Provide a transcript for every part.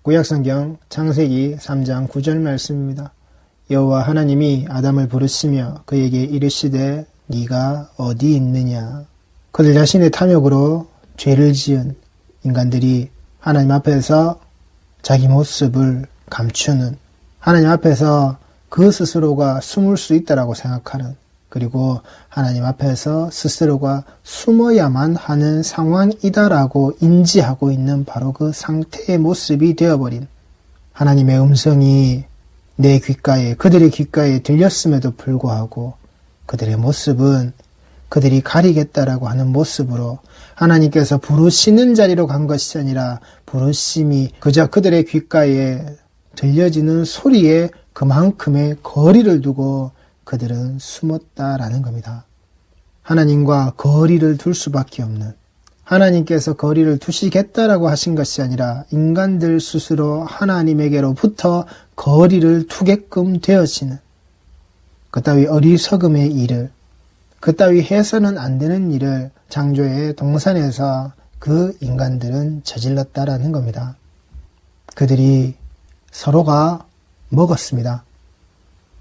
구약성경 창세기 3장 9절 말씀입니다. 여호와 하나님이 아담을 부르시며 그에게 이르시되 네가 어디 있느냐. 그들 자신의 탐욕으로 죄를 지은 인간들이 하나님 앞에서 자기 모습을 감추는, 하나님 앞에서 그 스스로가 숨을 수 있다라고 생각하는, 그리고 하나님 앞에서 스스로가 숨어야만 하는 상황이다라고 인지하고 있는 바로 그 상태의 모습이 되어버린, 하나님의 음성이 내 귓가에, 그들의 귓가에 들렸음에도 불구하고 그들의 모습은 그들이 가리겠다라고 하는 모습으로 하나님께서 부르시는 자리로 간 것이 아니라 부르심이 그저 그들의 귓가에 들려지는 소리에 그만큼의 거리를 두고 그들은 숨었다라는 겁니다. 하나님과 거리를 둘 수밖에 없는, 하나님께서 거리를 두시겠다라고 하신 것이 아니라 인간들 스스로 하나님에게로부터 거리를 두게끔 되어지는 그따위 어리석음의 일을, 그따위 해서는 안 되는 일을 창조의 동산에서 그 인간들은 저질렀다라는 겁니다. 그들이 서로가 먹었습니다.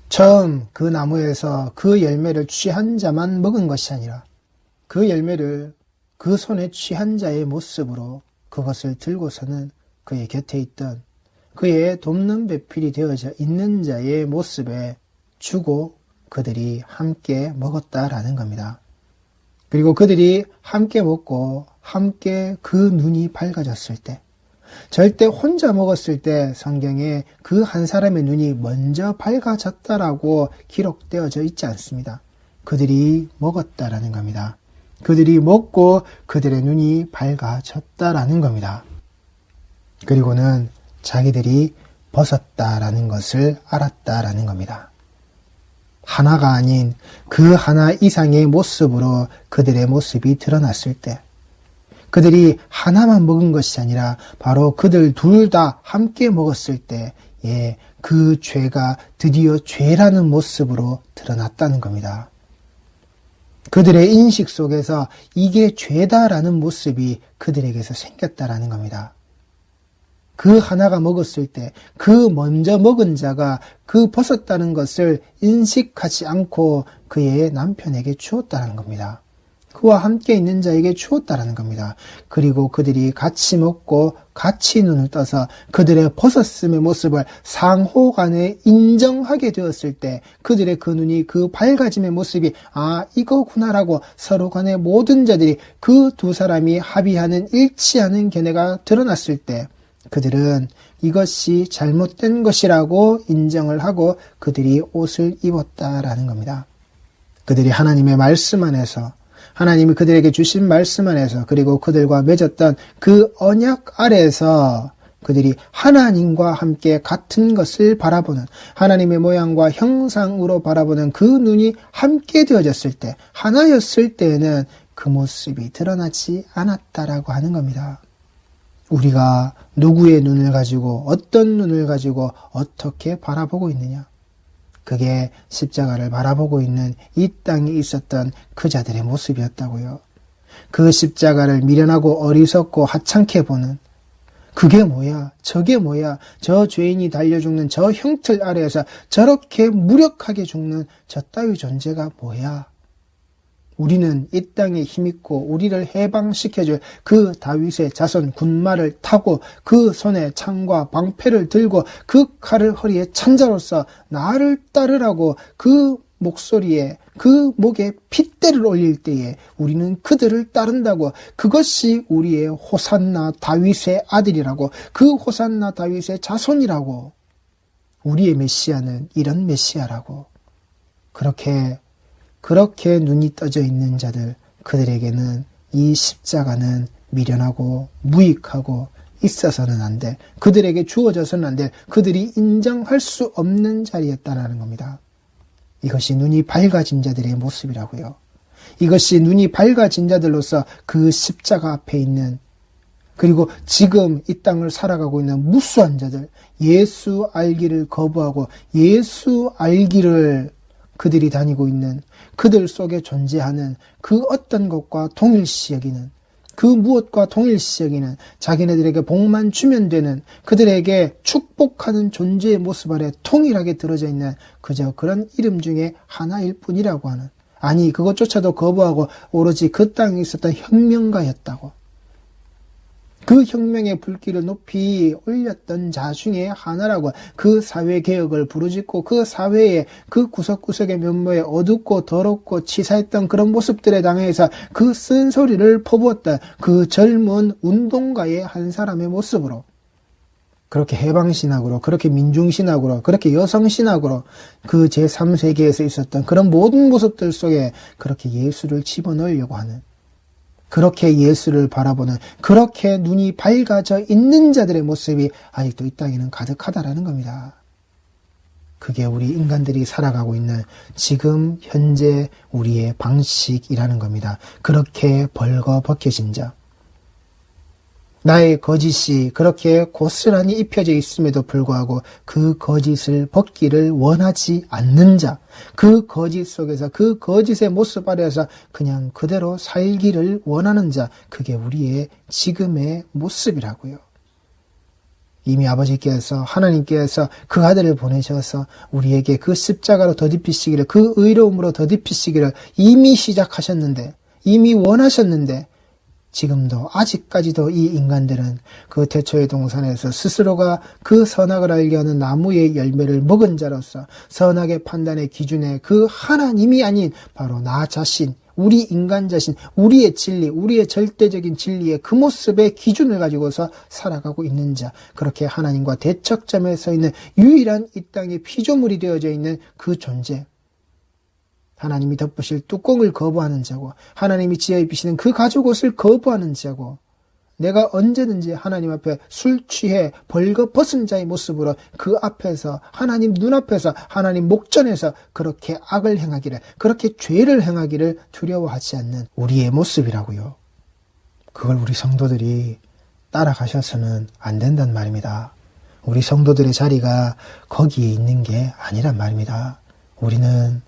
처음 그 나무에서 그 열매를 취한 자만 먹은 것이 아니라 그 열매를 그 손에 취한 자의 모습으로 그것을 들고서는 그의 곁에 있던 그의 돕는 배필이 되어져 있는 자의 모습에 주고 그들이 함께 먹었다라는 겁니다. 그리고 그들이 함께 먹고 함께 그 눈이 밝아졌을 때, 절대 혼자 먹었을 때 성경에 그 한 사람의 눈이 먼저 밝아졌다라고 기록되어져 있지 않습니다. 그들이 먹었다라는 겁니다. 그들이 먹고 그들의 눈이 밝아졌다라는 겁니다. 그리고는 자기들이 벗었다라는 것을 알았다라는 겁니다. 하나가 아닌 그 하나 이상의 모습으로 그들의 모습이 드러났을 때, 그들이 하나만 먹은 것이 아니라 바로 그들 둘 다 함께 먹었을 때, 그 죄가 드디어 죄라는 모습으로 드러났다는 겁니다. 그들의 인식 속에서 이게 죄다라는 모습이 그들에게서 생겼다라는 겁니다. 그 하나가 먹었을 때 그 먼저 먹은 자가 그 벗었다는 것을 인식하지 않고 그의 남편에게 주었다는 겁니다. 그와 함께 있는 자에게 주었다는 겁니다. 그리고 그들이 같이 먹고 같이 눈을 떠서 그들의 벗었음의 모습을 상호간에 인정하게 되었을 때 그들의 그 눈이, 그 밝아짐의 모습이 이거구나라고 서로 간의 모든 자들이 그 두 사람이 합의하는 일치하는 견해가 드러났을 때 그들은 이것이 잘못된 것이라고 인정을 하고 그들이 옷을 입었다라는 겁니다. 그들이 하나님의 말씀 안에서, 하나님이 그들에게 주신 말씀 안에서, 그리고 그들과 맺었던 그 언약 아래에서 그들이 하나님과 함께 같은 것을 바라보는, 하나님의 모양과 형상으로 바라보는 그 눈이 함께 되어졌을 때, 하나였을 때에는 그 모습이 드러나지 않았다라고 하는 겁니다. 우리가 누구의 눈을 가지고, 어떤 눈을 가지고 어떻게 바라보고 있느냐? 그게 십자가를 바라보고 있는 이 땅에 있었던 그 자들의 모습이었다고요. 그 십자가를 미련하고 어리석고 하찮게 보는, 그게 뭐야? 저게 뭐야? 저 죄인이 달려 죽는 저 형틀 아래에서 저렇게 무력하게 죽는 저 따위 존재가 뭐야? 우리는 이 땅에 힘있고 우리를 해방시켜줄 그 다윗의 자손 군마를 타고 그 손에 창과 방패를 들고 그 칼을 허리에 찬자로서 나를 따르라고 그 목소리에, 그 목에 핏대를 올릴 때에 우리는 그들을 따른다고, 그것이 우리의 호산나 다윗의 아들이라고, 그 호산나 다윗의 자손이라고, 우리의 메시아는 이런 메시아라고, 그렇게 눈이 떠져 있는 자들, 그들에게는 이 십자가는 미련하고 무익하고 있어서는 안 돼, 그들에게 주어져서는 안 돼, 그들이 인정할 수 없는 자리였다라는 겁니다. 이것이 눈이 밝아진 자들의 모습이라고요. 이것이 눈이 밝아진 자들로서 그 십자가 앞에 있는, 그리고 지금 이 땅을 살아가고 있는 무수한 자들, 예수 알기를 거부하고 예수 알기를 그들이 다니고 있는, 그들 속에 존재하는 그 어떤 것과 동일시 여기는, 그 무엇과 동일시 여기는 자기네들에게 복만 주면 되는 그들에게 축복하는 존재의 모습 아래 통일하게 들어져 있는 그저 그런 이름 중에 하나일 뿐이라고 하는, 아니 그것조차도 거부하고 오로지 그 땅에 있었던 혁명가였다고. 그 혁명의 불길을 높이 올렸던 자 중에 하나라고. 그 사회개혁을 부르짖고 그 사회의 그 구석구석의 면모에 어둡고 더럽고 치사했던 그런 모습들에 당해서 그 쓴소리를 퍼부었던 그 젊은 운동가의 한 사람의 모습으로, 그렇게 해방신학으로, 그렇게 민중신학으로, 그렇게 여성신학으로 그 제3세계에서 있었던 그런 모든 모습들 속에 그렇게 예수를 집어넣으려고 하는, 그렇게 예수를 바라보는, 그렇게 눈이 밝아져 있는 자들의 모습이 아직도 이 땅에는 가득하다라는 겁니다. 그게 우리 인간들이 살아가고 있는 지금 현재 우리의 방식이라는 겁니다. 그렇게 벌거벗겨진 자, 나의 거짓이 그렇게 고스란히 입혀져 있음에도 불구하고 그 거짓을 벗기를 원하지 않는 자, 그 거짓 속에서 그 거짓의 모습 아래에서 그냥 그대로 살기를 원하는 자, 그게 우리의 지금의 모습이라고요. 이미 아버지께서, 하나님께서 그 아들을 보내셔서 우리에게 그 십자가로 더딥히시기를, 그 의로움으로 더딥히시기를 이미 시작하셨는데, 이미 원하셨는데, 지금도 아직까지도 이 인간들은 그 태초의 동산에서 스스로가 그 선악을 알게 하는 나무의 열매를 먹은 자로서 선악의 판단의 기준에 그 하나님이 아닌 바로 나 자신, 우리 인간 자신, 우리의 진리, 우리의 절대적인 진리의 그 모습의 기준을 가지고서 살아가고 있는 자, 그렇게 하나님과 대척점에 서 있는 유일한 이 땅의 피조물이 되어져 있는 그 존재, 하나님이 덮으실 뚜껑을 거부하는 자고, 하나님이 지어 입히시는 그 가죽옷을 거부하는 자고, 내가 언제든지 하나님 앞에 술 취해 벌거벗은 자의 모습으로 그 앞에서, 하나님 눈앞에서, 하나님 목전에서 그렇게 악을 행하기를, 그렇게 죄를 행하기를 두려워하지 않는 우리의 모습이라고요. 그걸 우리 성도들이 따라가셔서는 안 된단 말입니다. 우리 성도들의 자리가 거기에 있는 게 아니란 말입니다. 우리는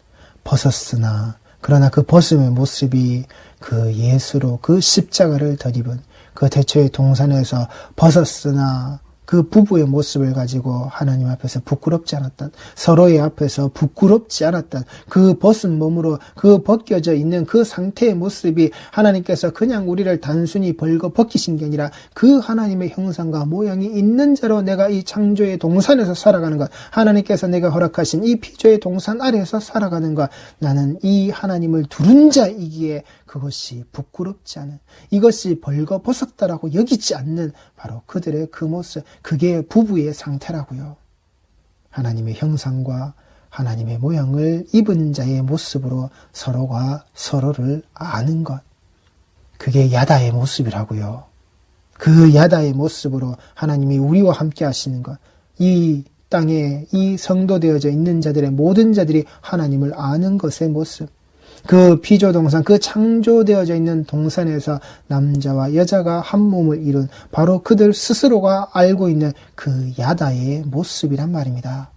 벗었으나, 그러나 그 벗음의 모습이 그 예수로, 그 십자가를 덧입은 그 태초의 동산에서 벗었으나 그 부부의 모습을 가지고 하나님 앞에서 부끄럽지 않았던, 서로의 앞에서 부끄럽지 않았던 그 벗은 몸으로 그 벗겨져 있는 그 상태의 모습이 하나님께서 그냥 우리를 단순히 벌거벗기신 게 아니라 그 하나님의 형상과 모양이 있는 자로 내가 이 창조의 동산에서 살아가는 것, 하나님께서 내가 허락하신 이 피조의 동산 아래에서 살아가는 것, 나는 이 하나님을 두른 자이기에 그것이 부끄럽지 않은, 이것이 벌거벗었다라고 여기지 않는 바로 그들의 그 모습, 그게 부부의 상태라고요. 하나님의 형상과 하나님의 모양을 입은 자의 모습으로 서로가 서로를 아는 것, 그게 야다의 모습이라고요. 그 야다의 모습으로 하나님이 우리와 함께 하시는 것, 이 땅에 이 성도되어져 있는 자들의 모든 자들이 하나님을 아는 것의 모습, 그 피조동산, 그 창조되어져 있는 동산에서 남자와 여자가 한 몸을 이룬 바로 그들 스스로가 알고 있는 그 야다의 모습이란 말입니다.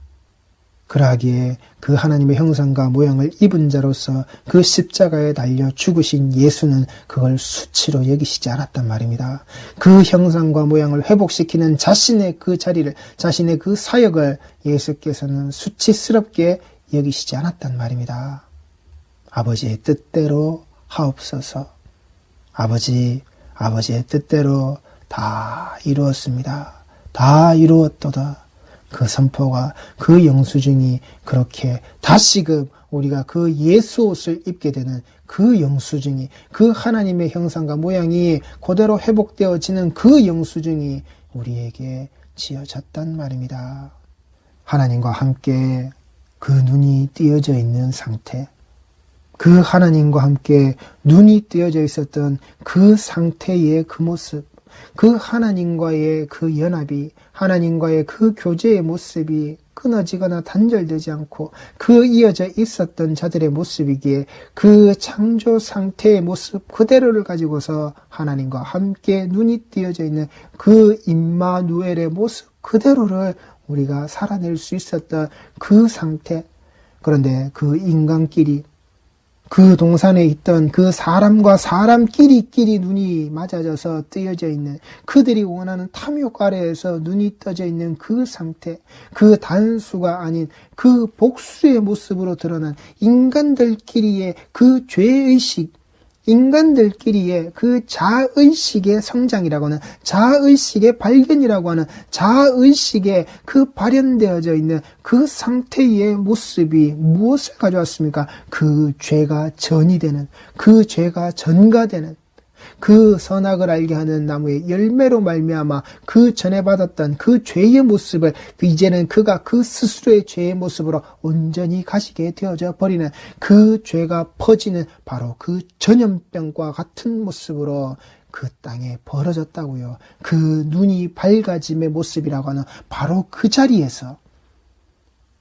그러하기에 그 하나님의 형상과 모양을 입은 자로서 그 십자가에 달려 죽으신 예수는 그걸 수치로 여기시지 않았단 말입니다. 그 형상과 모양을 회복시키는 자신의 그 자리를, 자신의 그 사역을 예수께서는 수치스럽게 여기시지 않았단 말입니다. 아버지의 뜻대로 하옵소서. 아버지의 뜻대로 다 이루었습니다. 다 이루었도다. 그 선포가, 그 영수증이 그렇게 다시금 우리가 그 예수 옷을 입게 되는 그 영수증이, 그 하나님의 형상과 모양이 그대로 회복되어지는 그 영수증이 우리에게 지어졌단 말입니다. 하나님과 함께 그 눈이 띄어져 있는 상태, 그 하나님과 함께 눈이 띄어져 있었던 그 상태의 그 모습, 그 하나님과의 그 연합이, 하나님과의 그 교제의 모습이 끊어지거나 단절되지 않고 그 이어져 있었던 자들의 모습이기에 그 창조 상태의 모습 그대로를 가지고서 하나님과 함께 눈이 띄어져 있는 그 임마누엘의 모습 그대로를 우리가 살아낼 수 있었던 그 상태. 그런데 그 인간끼리, 그 동산에 있던 그 사람과 사람끼리 눈이 맞아져서 뜨여져 있는, 그들이 원하는 탐욕 아래에서 눈이 떠져 있는 그 상태, 그 단수가 아닌 그 복수의 모습으로 드러난 인간들끼리의 그 죄의식, 인간들끼리의 그 자의식의 성장이라고 하는, 자의식의 발견이라고 하는, 자의식의 그 발현되어져 있는 그 상태의 모습이 무엇을 가져왔습니까? 그 죄가 전이 되는, 그 죄가 전가되는, 그 선악을 알게 하는 나무의 열매로 말미암아 그 전에 받았던 그 죄의 모습을 이제는 그가 그 스스로의 죄의 모습으로 온전히 가지게 되어져 버리는, 그 죄가 퍼지는 바로 그 전염병과 같은 모습으로 그 땅에 벌어졌다고요. 그 눈이 밝아짐의 모습이라고 하는 바로 그 자리에서,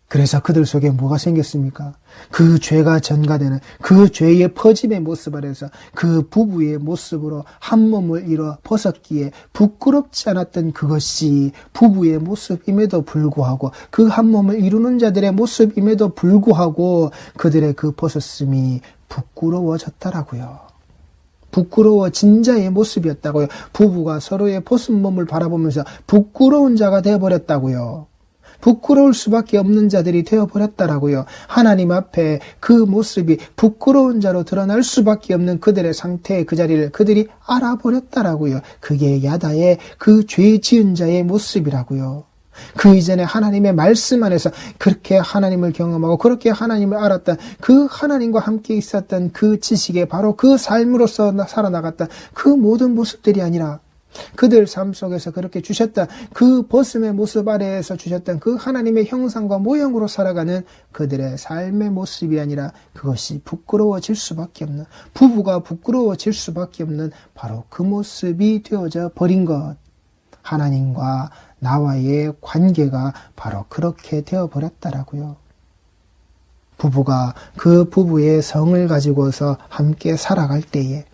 그래서 그들 속에 뭐가 생겼습니까? 그 죄가 전가되는 그 죄의 퍼짐의 모습 아래서 그 부부의 모습으로 한 몸을 이뤄 벗었기에 부끄럽지 않았던 그것이 부부의 모습임에도 불구하고, 그 한 몸을 이루는 자들의 모습임에도 불구하고 그들의 그 벗었음이 부끄러워졌다라고요. 부끄러워진 자의 모습이었다고요. 부부가 서로의 벗은 몸을 바라보면서 부끄러운 자가 되어버렸다고요. 부끄러울 수밖에 없는 자들이 되어버렸다라고요. 하나님 앞에 그 모습이 부끄러운 자로 드러날 수밖에 없는 그들의 상태의 그 자리를 그들이 알아버렸다라고요. 그게 야다의 그 죄 지은 자의 모습이라고요. 그 이전에 하나님의 말씀 안에서 그렇게 하나님을 경험하고 그렇게 하나님을 알았던, 그 하나님과 함께 있었던 그 지식에 바로 그 삶으로서 살아나갔던 그 모든 모습들이 아니라, 그들 삶 속에서 그렇게 주셨던 그 벗음의 모습 아래에서 주셨던 그 하나님의 형상과 모형으로 살아가는 그들의 삶의 모습이 아니라, 그것이 부끄러워질 수밖에 없는, 부부가 부끄러워질 수밖에 없는 바로 그 모습이 되어져 버린 것. 하나님과 나와의 관계가 바로 그렇게 되어버렸다라고요. 부부가 그 부부의 성을 가지고서 함께 살아갈 때에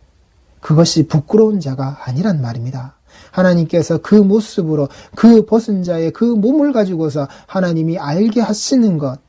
그것이 부끄러운 자가 아니란 말입니다. 하나님께서 그 모습으로 그 벗은 자의 그 몸을 가지고서 하나님이 알게 하시는 것,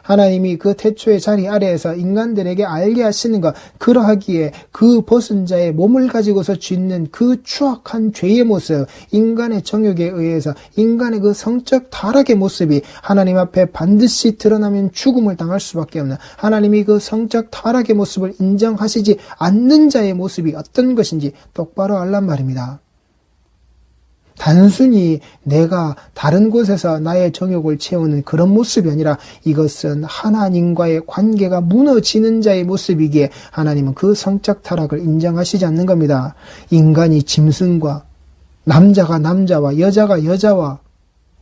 하나님이 그 태초의 자리 아래에서 인간들에게 알게 하시는 것, 그러하기에 그 벗은 자의 몸을 가지고서 짓는 그 추악한 죄의 모습, 인간의 정욕에 의해서 인간의 그 성적 타락의 모습이 하나님 앞에 반드시 드러나면 죽음을 당할 수밖에 없는, 하나님이 그 성적 타락의 모습을 인정하시지 않는 자의 모습이 어떤 것인지 똑바로 알란 말입니다. 단순히 내가 다른 곳에서 나의 정욕을 채우는 그런 모습이 아니라, 이것은 하나님과의 관계가 무너지는 자의 모습이기에 하나님은 그 성적 타락을 인정하시지 않는 겁니다. 인간이 짐승과, 남자가 남자와 여자가 여자와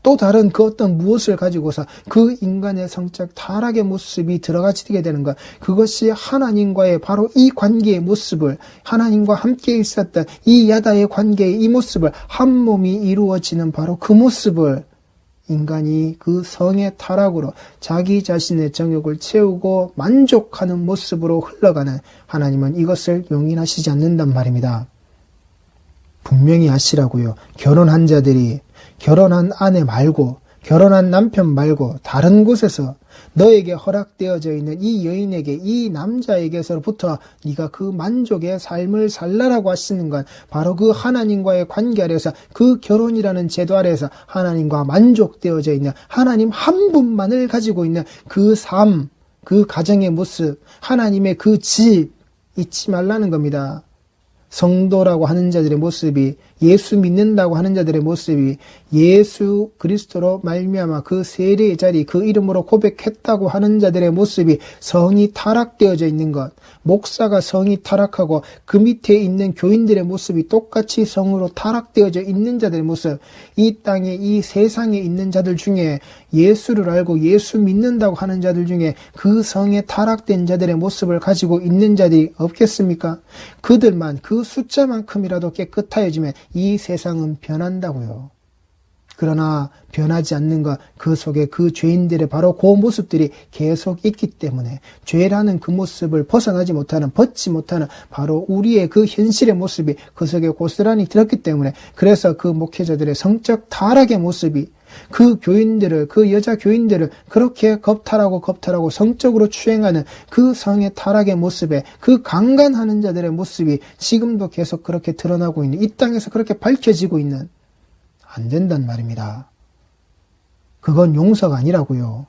또 다른 그 어떤 무엇을 가지고서 그 인간의 성적 타락의 모습이 들어가지게 되는 것, 그것이 하나님과의 바로 이 관계의 모습을, 하나님과 함께 있었던 이 야다의 관계의 이 모습을, 한 몸이 이루어지는 바로 그 모습을 인간이 그 성의 타락으로 자기 자신의 정욕을 채우고 만족하는 모습으로 흘러가는, 하나님은 이것을 용인하시지 않는단 말입니다. 분명히 아시라고요. 결혼한 자들이 결혼한 아내 말고, 결혼한 남편 말고 다른 곳에서 너에게 허락되어져 있는 이 여인에게, 이 남자에게서부터 네가 그 만족의 삶을 살라라고 하시는 건 바로 그 하나님과의 관계 아래에서, 그 결혼이라는 제도 아래에서 하나님과 만족되어져 있는, 하나님 한 분만을 가지고 있는 그 삶, 그 가정의 모습, 하나님의 그 집 잊지 말라는 겁니다. 성도라고 하는 자들의 모습이, 예수 믿는다고 하는 자들의 모습이 예수 그리스도로 말미암아 그 세례의 자리, 그 이름으로 고백했다고 하는 자들의 모습이 성이 타락되어져 있는 것, 목사가 성이 타락하고 그 밑에 있는 교인들의 모습이 똑같이 성으로 타락되어져 있는 자들의 모습, 이 땅에, 이 세상에 있는 자들 중에, 예수를 알고 예수 믿는다고 하는 자들 중에 그 성에 타락된 자들의 모습을 가지고 있는 자들이 없겠습니까? 그들만, 그 숫자만큼이라도 깨끗하여지면 이 세상은 변한다고요. 그러나 변하지 않는 것, 그 속에 그 죄인들의 바로 그 모습들이 계속 있기 때문에, 죄라는 그 모습을 벗어나지 못하는, 벗지 못하는 바로 우리의 그 현실의 모습이 그 속에 고스란히 들었기 때문에, 그래서 그 목회자들의 성적 타락의 모습이, 그 교인들을, 그 여자 교인들을 그렇게 겁탈하고 성적으로 추행하는 그 성의 타락의 모습에 그 강간하는 자들의 모습이 지금도 계속 그렇게 드러나고 있는, 이 땅에서 그렇게 밝혀지고 있는, 안 된단 말입니다. 그건 용서가 아니라고요.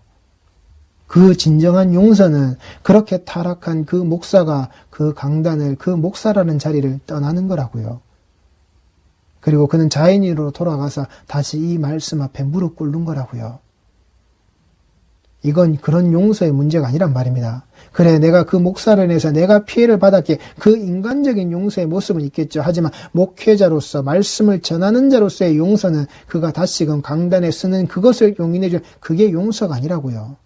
그 진정한 용서는 그렇게 타락한 그 목사가 그 강단을, 그 목사라는 자리를 떠나는 거라고요. 그리고 그는 자연인으로 돌아가서 다시 이 말씀 앞에 무릎 꿇는 거라고요. 이건 그런 용서의 문제가 아니란 말입니다. 그래, 내가 그 목사를 인해서 내가 피해를 받았기에 그 인간적인 용서의 모습은 있겠죠. 하지만 목회자로서, 말씀을 전하는 자로서의 용서는 그가 다시금 강단에 쓰는 그것을 용인해줄, 그게 용서가 아니라고요.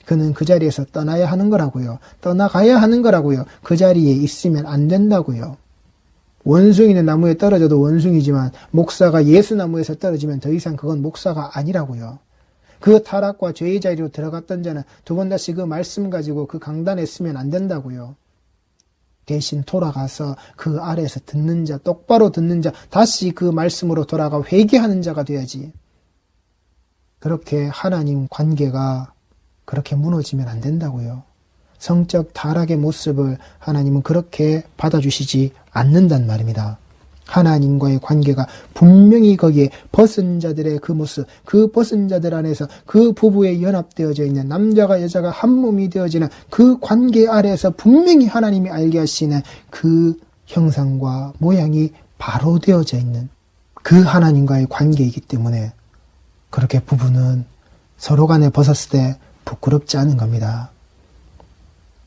그는 그 자리에서 떠나야 하는 거라고요. 떠나가야 하는 거라고요. 그 자리에 있으면 안 된다고요. 원숭이는 나무에 떨어져도 원숭이지만 목사가 예수나무에서 떨어지면 더 이상 그건 목사가 아니라고요. 그 타락과 죄의 자리로 들어갔던 자는 두 번 다시 그 말씀 가지고 그 강단에 쓰면 안 된다고요. 대신 돌아가서 그 아래에서 듣는 자, 똑바로 듣는 자, 다시 그 말씀으로 돌아가 회개하는 자가 돼야지. 그렇게 하나님 관계가 그렇게 무너지면 안 된다고요. 성적 타락의 모습을 하나님은 그렇게 받아주시지 않는단 말입니다. 하나님과의 관계가 분명히 거기에 벗은 자들의 그 모습, 그 벗은 자들 안에서 그 부부에 연합되어져 있는, 남자가 여자가 한 몸이 되어지는 그 관계 아래에서 분명히 하나님이 알게 하시는 그 형상과 모양이 바로 되어져 있는 그 하나님과의 관계이기 때문에 그렇게 부부는 서로 간에 벗었을 때 부끄럽지 않은 겁니다.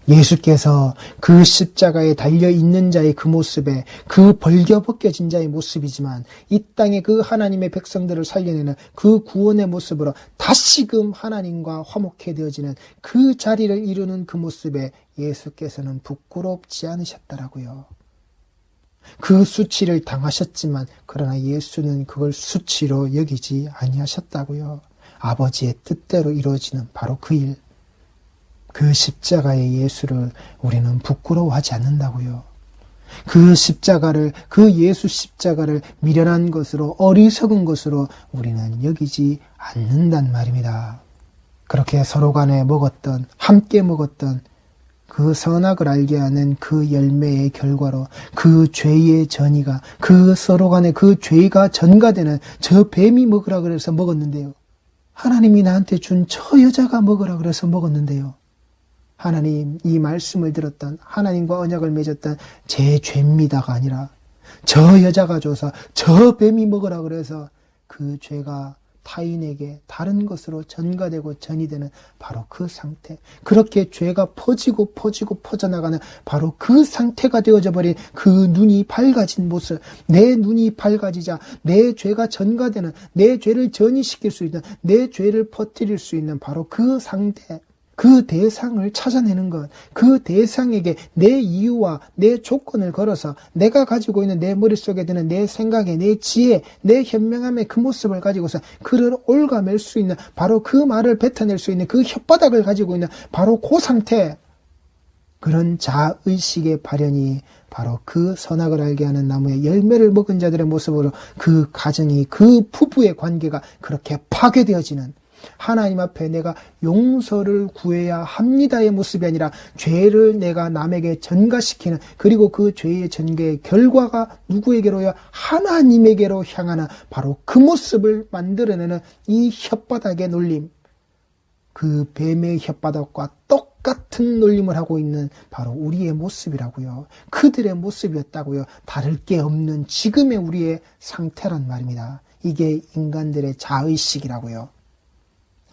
예수께서 그 십자가에 달려있는 자의 그 모습에, 그 벌겨벗겨진 자의 모습이지만 이 땅에 그 하나님의 백성들을 살려내는 그 구원의 모습으로 다시금 하나님과 화목해 되어지는 그 자리를 이루는 그 모습에 예수께서는 부끄럽지 않으셨더라고요. 그 수치를 당하셨지만 그러나 예수는 그걸 수치로 여기지 아니하셨다고요. 아버지의 뜻대로 이루어지는 바로 그 일, 그 십자가의 예수를 우리는 부끄러워하지 않는다고요. 그 십자가를, 그 예수 십자가를 미련한 것으로, 어리석은 것으로 우리는 여기지 않는단 말입니다. 그렇게 서로 간에 먹었던, 함께 먹었던 그 선악을 알게 하는 그 열매의 결과로 그 죄의 전이가, 그 서로 간에 그 죄가 전가되는 저 뱀이 먹으라 그래서 먹었는데요. 하나님이 나한테 준 저 여자가 먹으라 그래서 먹었는데요. 하나님, 이 말씀을 들었던, 하나님과 언약을 맺었던 제 죄입니다가 아니라 저 여자가 줘서 저 뱀이 먹으라 그래서 그 죄가 타인에게 다른 것으로 전가되고 전이 되는 바로 그 상태, 그렇게 죄가 퍼지고 퍼져나가는 바로 그 상태가 되어져 버린 그 눈이 밝아진 모습, 내 눈이 밝아지자 내 죄가 전가되는, 내 죄를 전이시킬 수 있는, 내 죄를 퍼뜨릴 수 있는 바로 그 상태, 그 대상을 찾아내는 것, 그 대상에게 내 이유와 내 조건을 걸어서 내가 가지고 있는 내 머릿속에 드는 내 생각에, 내 지혜, 내 현명함의 그 모습을 가지고서 그를 옭아맬 수 있는, 바로 그 말을 뱉어낼 수 있는 그 혓바닥을 가지고 있는 바로 그 상태, 그런 자의식의 발현이 바로 그 선악을 알게 하는 나무의 열매를 먹은 자들의 모습으로 그 가정이, 그 부부의 관계가 그렇게 파괴되어지는, 하나님 앞에 내가 용서를 구해야 합니다의 모습이 아니라 죄를 내가 남에게 전가시키는, 그리고 그 죄의 전개의 결과가 누구에게로요? 하나님에게로 향하는 바로 그 모습을 만들어내는 이 혓바닥의 놀림, 그 뱀의 혓바닥과 똑같은 놀림을 하고 있는 바로 우리의 모습이라고요. 그들의 모습이었다고요. 다를 게 없는 지금의 우리의 상태란 말입니다. 이게 인간들의 자의식이라고요.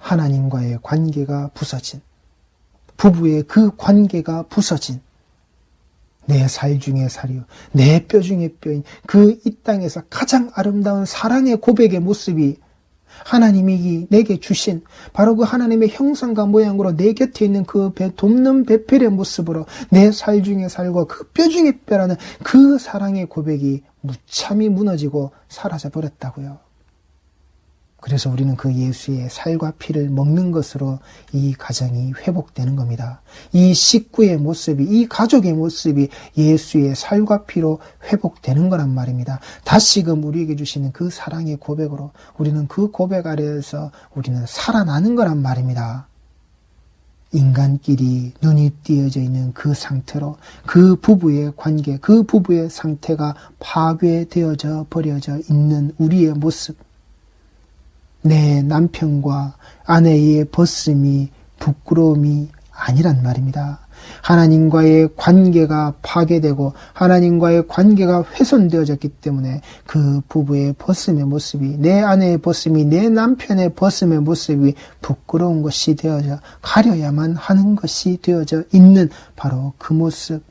하나님과의 관계가 부서진, 부부의 그 관계가 부서진, 내 살 중에 살이요, 내 뼈 중에 뼈인 그 이 땅에서 가장 아름다운 사랑의 고백의 모습이 하나님이 내게 주신 바로 그 하나님의 형상과 모양으로 내 곁에 있는 그 돕는 배필의 모습으로 내 살 중에 살고 그 뼈 중에 뼈라는 그 사랑의 고백이 무참히 무너지고 사라져 버렸다고요. 그래서 우리는 그 예수의 살과 피를 먹는 것으로 이 가정이 회복되는 겁니다. 이 식구의 모습이, 이 가족의 모습이 예수의 살과 피로 회복되는 거란 말입니다. 다시금 우리에게 주시는 그 사랑의 고백으로 우리는 그 고백 아래에서 우리는 살아나는 거란 말입니다. 인간끼리 눈이 띄어져 있는 그 상태로 그 부부의 관계, 그 부부의 상태가 파괴되어져 버려져 있는 우리의 모습, 내 남편과 아내의 벗음이 부끄러움이 아니란 말입니다. 하나님과의 관계가 파괴되고 하나님과의 관계가 훼손되어졌기 때문에 그 부부의 벗음의 모습이, 내 아내의 벗음이, 내 남편의 벗음의 모습이 부끄러운 것이 되어져 가려야만 하는 것이 되어져 있는 바로 그 모습.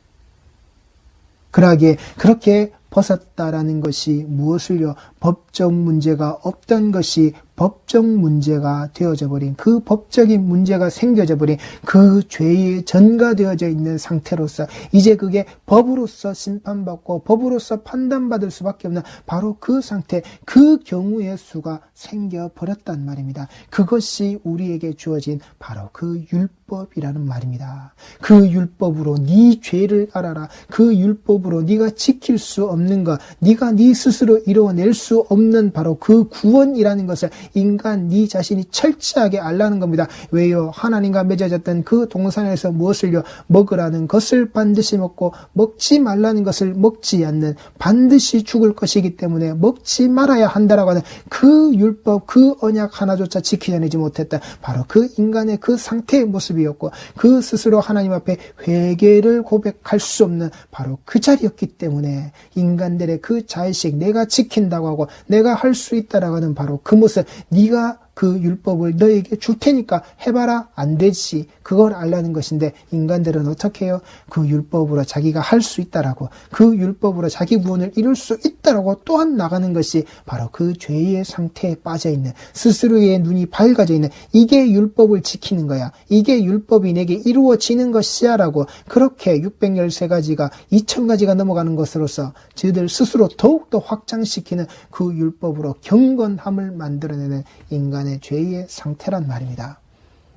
그렇게 벗었다라는 것이 무엇을요? 법적 문제가 없던 것이 법적 문제가 되어져 버린, 그 법적인 문제가 생겨져 버린 그 죄에 전가되어져 있는 상태로서 이제 그게 법으로서 심판받고 법으로서 판단받을 수밖에 없는 바로 그 상태, 그 경우의 수가 생겨버렸단 말입니다. 그것이 우리에게 주어진 바로 그 율법이라는 말입니다. 그 율법으로 네 죄를 알아라. 그 율법으로 네가 지킬 수 없는 것, 네가 네 스스로 이루어낼 수 없는 바로 그 구원이라는 것을 인간 네 자신이 철저하게 알라는 겁니다. 왜요? 하나님과 맺어졌던 그 동산에서 무엇을요? 먹으라는 것을 반드시 먹고 먹지 말라는 것을 먹지 않는, 반드시 죽을 것이기 때문에 먹지 말아야 한다라고 하는 그 율법, 그 언약 하나조차 지키려내지 못했다. 바로 그 인간의 그 상태의 모습이었고 그 스스로 하나님 앞에 회개를 고백할 수 없는 바로 그 자리였기 때문에 인간들의 그 자의식, 내가 지킨다고 하고 내가 할 수 있다라고 하는 바로 그 모습, 네가 그 율법을 너에게 줄 테니까 해봐라, 안 되지, 그걸 알라는 것인데 인간들은 어떻게 해요? 그 율법으로 자기가 할 수 있다라고, 그 율법으로 자기 구원을 이룰 수 있다라고 또한 나가는 것이 바로 그 죄의 상태에 빠져있는, 스스로의 눈이 밝아져 있는, 이게 율법을 지키는 거야, 이게 율법이 내게 이루어지는 것이야 라고 그렇게 613가지가 2000가지가 넘어가는 것으로서 저희들 스스로 더욱더 확장시키는 그 율법으로 경건함을 만들어내는 인간의 죄의 상태란 말입니다.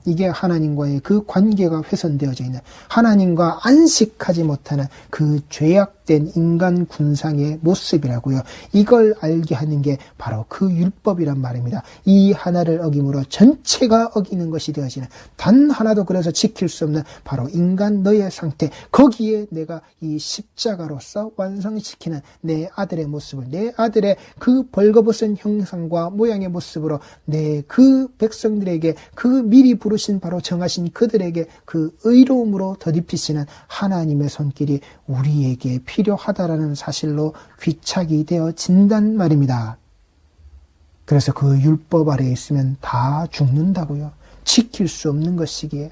이게 하나님과의 그 관계가 훼손되어져 있는, 하나님과 안식하지 못하는 그 죄악된 인간 군상의 모습이라고요. 이걸 알게 하는 게 바로 그 율법이란 말입니다. 이 하나를 어김으로 전체가 어기는 것이 되어지는, 단 하나도 그래서 지킬 수 없는 바로 인간 너의 상태, 거기에 내가 이 십자가로서 완성시키는 내 아들의 모습을, 내 아들의 그 벌거벗은 형상과 모양의 모습으로 내 그 백성들에게 그 미리 부르신 바로 정하신 그들에게 그 의로움으로 덧입히시는 하나님의 손길이 우리에게 필요하다라는 사실로 귀착이 되어진단 말입니다. 그래서 그 율법 아래에 있으면 다 죽는다고요. 지킬 수 없는 것이기에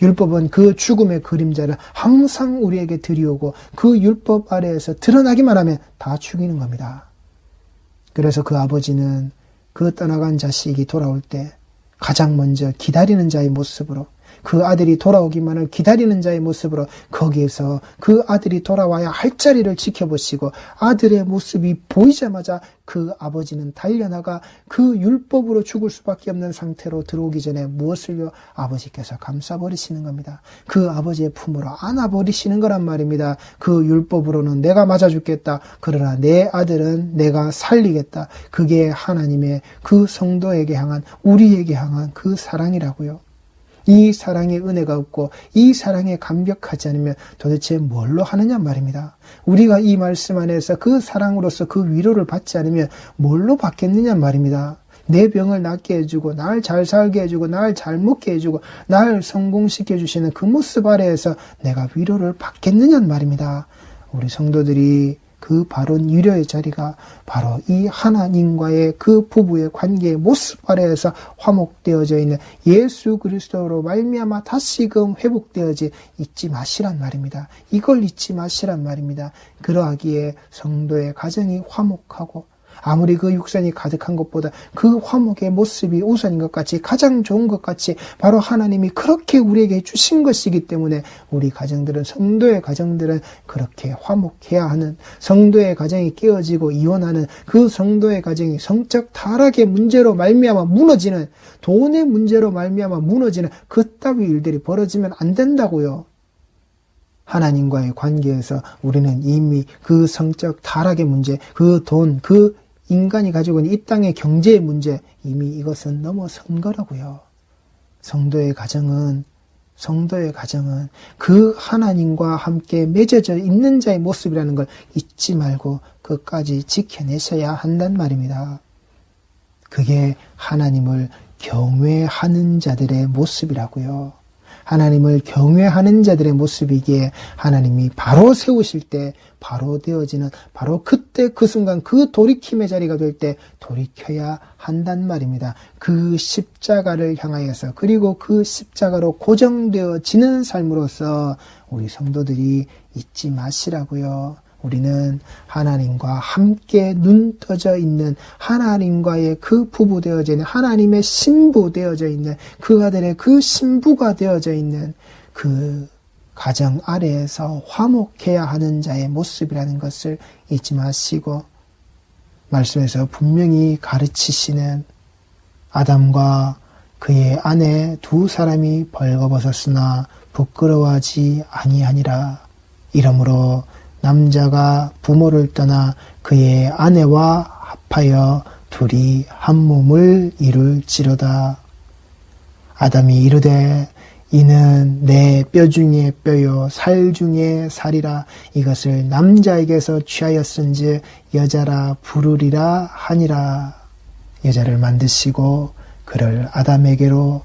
율법은 그 죽음의 그림자를 항상 우리에게 들이오고 그 율법 아래에서 드러나기만 하면 다 죽이는 겁니다. 그래서 그 아버지는 그 떠나간 자식이 돌아올 때 가장 먼저 기다리는 자의 모습으로, 그 아들이 돌아오기만을 기다리는 자의 모습으로 거기에서 그 아들이 돌아와야 할 자리를 지켜보시고 아들의 모습이 보이자마자 그 아버지는 달려나가 그 율법으로 죽을 수밖에 없는 상태로 들어오기 전에 무엇을요? 아버지께서 감싸버리시는 겁니다. 그 아버지의 품으로 안아버리시는 거란 말입니다. 그 율법으로는 내가 맞아 죽겠다. 그러나 내 아들은 내가 살리겠다. 그게 하나님의 그 성도에게 향한, 우리에게 향한 그 사랑이라고요. 이 사랑의 은혜가 없고 이 사랑에 감격하지 않으면 도대체 뭘로 하느냐 말입니다. 우리가 이 말씀 안에서 그 사랑으로서 그 위로를 받지 않으면 뭘로 받겠느냐 말입니다. 내 병을 낫게 해주고 날 잘 살게 해주고 날 잘 먹게 해주고 날 성공시켜 주시는 그 모습 아래에서 내가 위로를 받겠느냐 말입니다. 우리 성도들이 그 바른 위로의 자리가 바로 이 하나님과의 그 부부의 관계의 모습 아래에서 화목되어져 있는 예수 그리스도로 말미암아 다시금 회복되어지 잊지 마시란 말입니다. 이걸 잊지 마시란 말입니다. 그러하기에 성도의 가정이 화목하고 아무리 그 육선이 가득한 것보다 그 화목의 모습이 우선인 것 같이 가장 좋은 것 같이 바로 하나님이 그렇게 우리에게 주신 것이기 때문에 우리 가정들은 성도의 가정들은 그렇게 화목해야 하는 성도의 가정이 깨어지고 이혼하는 그 성도의 가정이 성적 타락의 문제로 말미암아 무너지는 돈의 문제로 말미암아 무너지는 그따위 일들이 벌어지면 안 된다고요. 하나님과의 관계에서 우리는 이미 그 성적 타락의 문제, 그 돈, 그 인간이 가지고 있는 이 땅의 경제의 문제 이미 이것은 넘어선 거라고요. 성도의 가정은 그 하나님과 함께 맺어져 있는 자의 모습이라는 걸 잊지 말고 끝까지 지켜내셔야 한단 말입니다. 그게 하나님을 경외하는 자들의 모습이라고요. 하나님을 경외하는 자들의 모습이기에 하나님이 바로 세우실 때 바로 되어지는 바로 그때 그 순간 그 돌이킴의 자리가 될 때 돌이켜야 한단 말입니다. 그 십자가를 향하여서 그리고 그 십자가로 고정되어지는 삶으로서 우리 성도들이 잊지 마시라고요. 우리는 하나님과 함께 눈 떠져 있는 하나님과의 그 부부 되어져 있는 하나님의 신부 되어져 있는 그 아들의 그 신부가 되어져 있는 그 가정 아래에서 화목해야 하는 자의 모습이라는 것을 잊지 마시고 말씀에서 분명히 가르치시는 아담과 그의 아내 두 사람이 벌거벗었으나 부끄러워하지 아니하니라. 이러므로 남자가 부모를 떠나 그의 아내와 합하여 둘이 한 몸을 이룰지로다. 아담이 이르되 이는 내 뼈 중에 뼈요 살 중에 살이라. 이것을 남자에게서 취하였은즉 여자라 부르리라 하니라. 여자를 만드시고 그를 아담에게로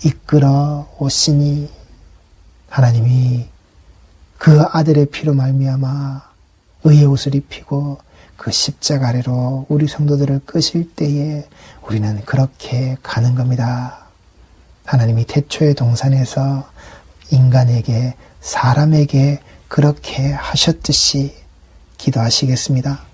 이끌어 오시니 하나님이 그 아들의 피로 말미암아 의의 옷을 입히고 그 십자가 아래로 우리 성도들을 끄실 때에 우리는 그렇게 가는 겁니다. 하나님이 태초의 동산에서 인간에게 사람에게 그렇게 하셨듯이 기도하시겠습니다.